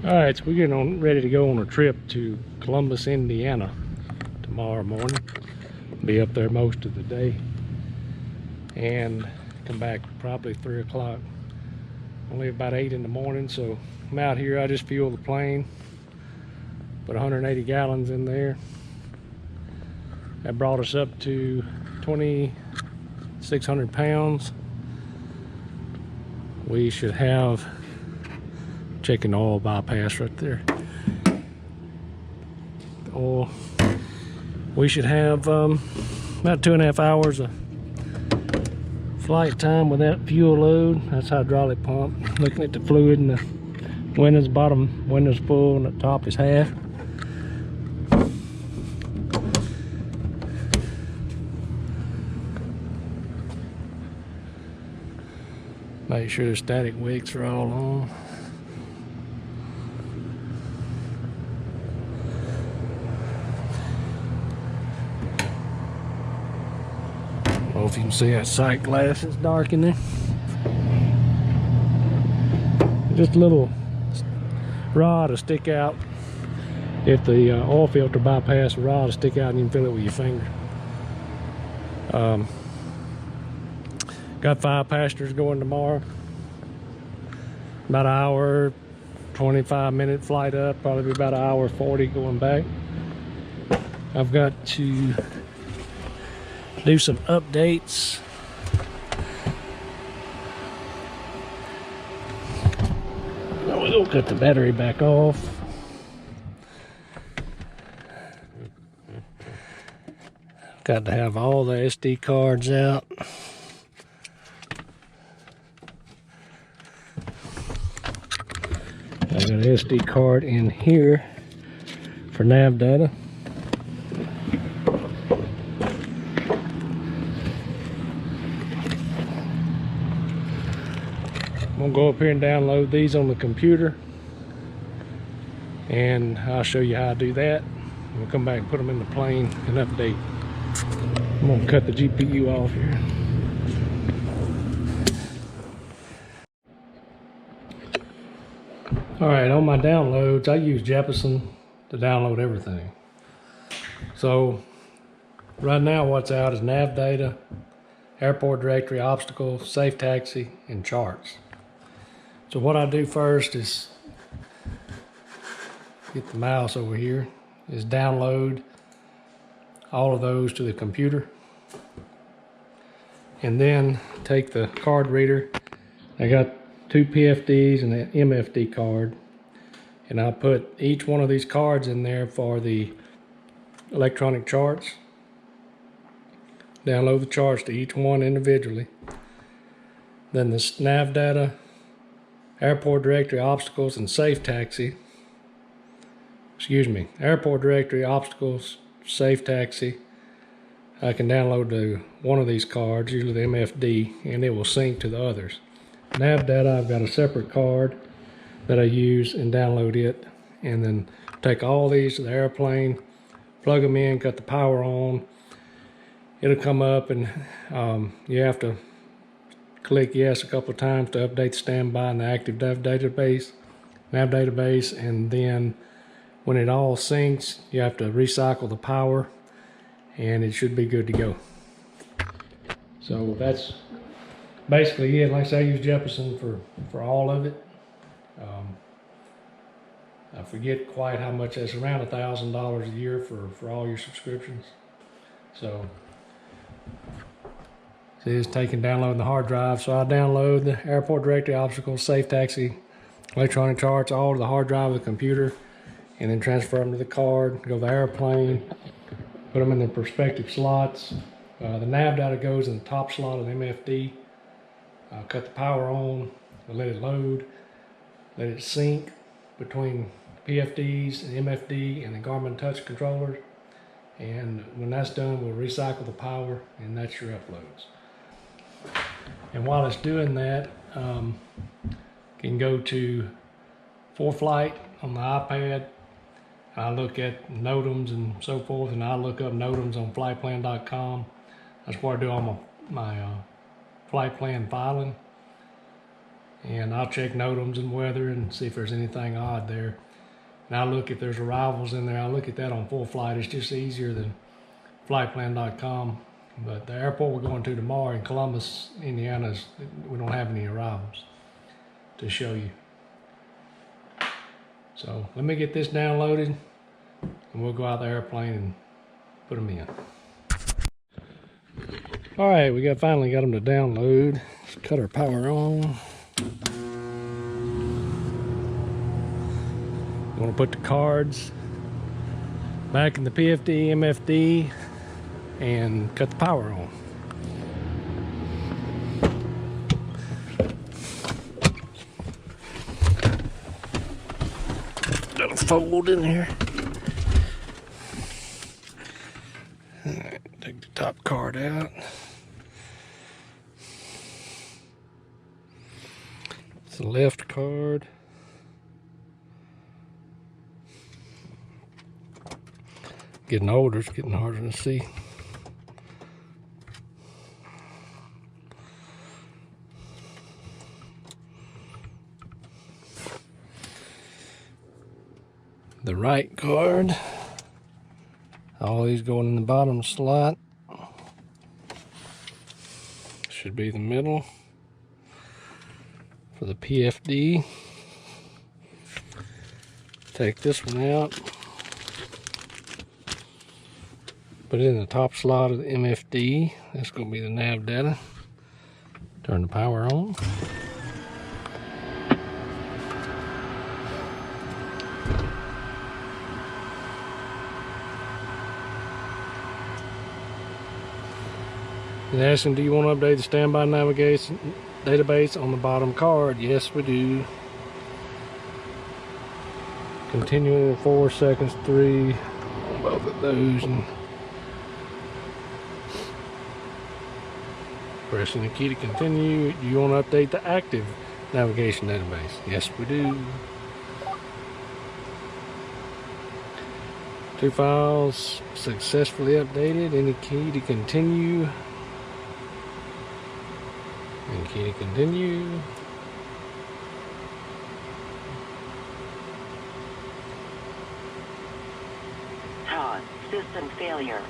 Alright, so we're getting on ready to go on a trip to Columbus, Indiana tomorrow morning. Be up there most of the day and come back probably 3 o'clock. Only about 8 in the morning, so I'm out here. I just fueled the plane, put 180 gallons in there. That brought us up to 2,600 pounds. We should have, checking oil bypass right there, the oil. We should have about 2.5 hours of flight time with that fuel load. That's hydraulic pump. Looking at the fluid, and the window's bottom window's full and the top is half. Make sure the static wicks are all on. I don't know if you can see that sight glass, it's dark in there. Just a little rod to stick out. If the oil filter bypass, the rod will stick out and you can feel it with your finger. Got 5 passengers going tomorrow. About an hour, 25-minute flight up, probably be about an hour 40 going back. I've got to do some updates. We'll cut the battery back off. Got to have all the SD cards out. I got an SD card in here for nav data. I'm gonna go up here and download these on the computer, and I'll show you how I do that. We'll come back and put them in the plane and update. I'm gonna cut the GPU off here. Alright, on my downloads, I use Jeppesen to download everything. So, right now what's out is nav data, airport directory, obstacles, safe taxi, and charts. So what I do first is, get the mouse over here, is download all of those to the computer. And then take the card reader. I got 2 PFDs and an MFD card, and I put each one of these cards in there for the electronic charts. Download the charts to each one individually. Then the nav data, airport directory, obstacles, and safe taxi. Excuse me, airport directory, obstacles, safe taxi. I can download to one of these cards, usually the MFD, and it will sync to the others. Nav data, I've got a separate card that I use and download it, and then take all these to the airplane, plug them in, cut the power on. It'll come up, and you have to click yes a couple of times to update the standby and the active nav database, and then when it all syncs, you have to recycle the power, and it should be good to go. So that's basically it. Like I say, I use Jeppesen for all of it. I forget quite how much. It's around $1,000 a year for all your subscriptions. So it's taking downloading the hard drive. So I download the airport directory, obstacles, safe taxi, electronic charts, all to the hard drive of the computer, and then transfer them to the card. Go to the airplane, put them in the respective slots. The nav data goes in the top slot of the MFD. Cut the power on, let it load, let it sync between PFDs and MFD and the Garmin touch controllers. And when that's done, we'll recycle the power, and that's your uploads. And while it's doing that, you can go to ForeFlight on the iPad. I look at NOTAMs and so forth, and I look up NOTAMs on flightplan.com. That's where I do all my flight plan filing. and I'll check NOTAMs and weather and see if there's anything odd there. And I'll look if there's arrivals in there. I'll look at that on full flight. It's just easier than flightplan.com. But the airport we're going to tomorrow in Columbus, Indiana, we don't have any arrivals to show you. So let me get this downloaded and we'll go out the airplane and put them in. All right, we finally got them to download. Let's cut our power on. I'm gonna put the cards back in the PFD, MFD, and cut the power on. Little fold in here. All right, take the top card out. It's the left card. Getting older, it's getting harder to see. The right card. All these going in the bottom slot. Should be the middle for the PFD. Take this one out. Put it in the top slot of the MFD. That's going to be the nav data. Turn the power on. And asking, do you want to update the standby navigation database on the bottom card? Yes, we do. Continuing in 4 seconds, 3 on both of those. And pressing the key to continue. Do you want to update the active navigation database? Yes, we do. 2 files successfully updated. Any key to continue. And key to continue. Todd, system failure.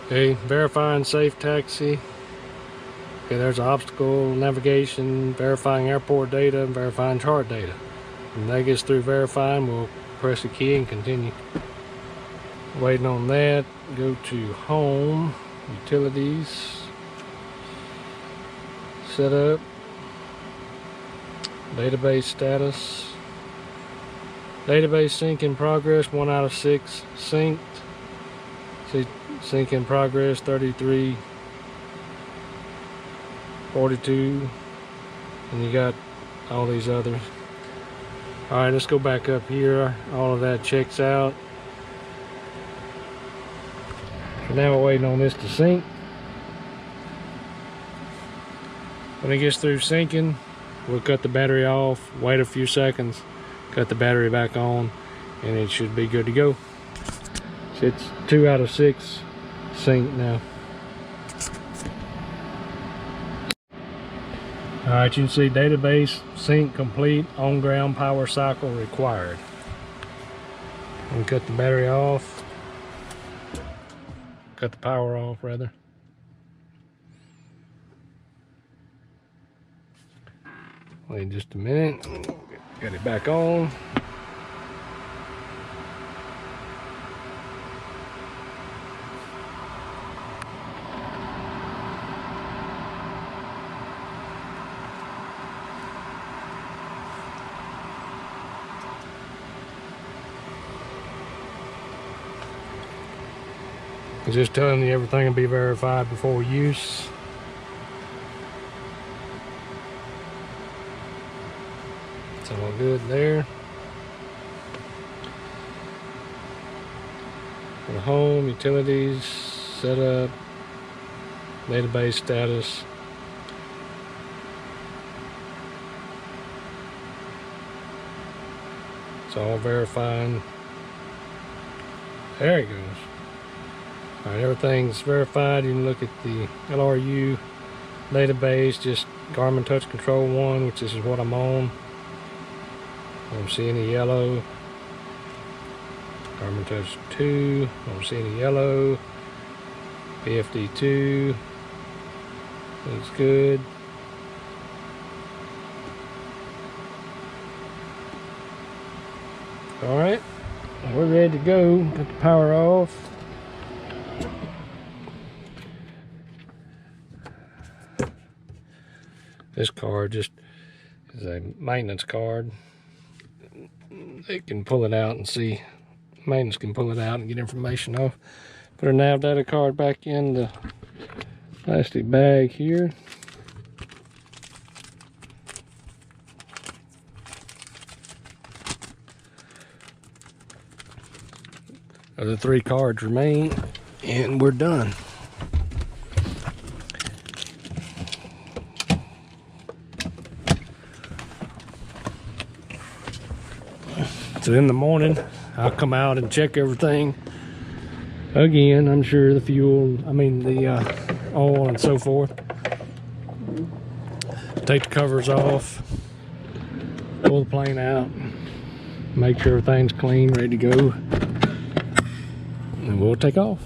Okay, verifying safe taxi. Okay, there's obstacle navigation, verifying airport data, verifying chart data. When that gets through verifying, we'll press the key and continue. Waiting on that, go to home, utilities, setup, database status, database sync in progress, 1 out of 6 synced. See, sync in progress, 33, 42, and you got all these others. All right, let's go back up here. All of that checks out. So now we're waiting on this to sync. When it gets through syncing, we'll cut the battery off, wait a few seconds, cut the battery back on, and it should be good to go. So it's 2 out of 6 synced now. Alright, you can see database sync complete, on ground power cycle required. And cut the battery off. Cut the power off rather. Wait just a minute. Get it back on. It's just telling you everything will be verified before use. It's all good there. For the home, utilities, setup, database status. It's all verifying. There he goes. All right, everything's verified. You can look at the LRU database, just Garmin Touch Control 1, which is what I'm on. I don't see any yellow. Garmin Touch 2, don't see any yellow. BFD 2, looks good. All right, we're ready to go. Put the power off. This card just is a maintenance card. They can pull it out and see. Maintenance can pull it out and get information off. Put our nav data card back in the plastic bag here. The 3 cards remain, and we're done. So in the morning, I'll come out and check everything again. I'm sure the fuel, the oil and so forth. Take the covers off, pull the plane out, make sure everything's clean, ready to go, and we'll take off.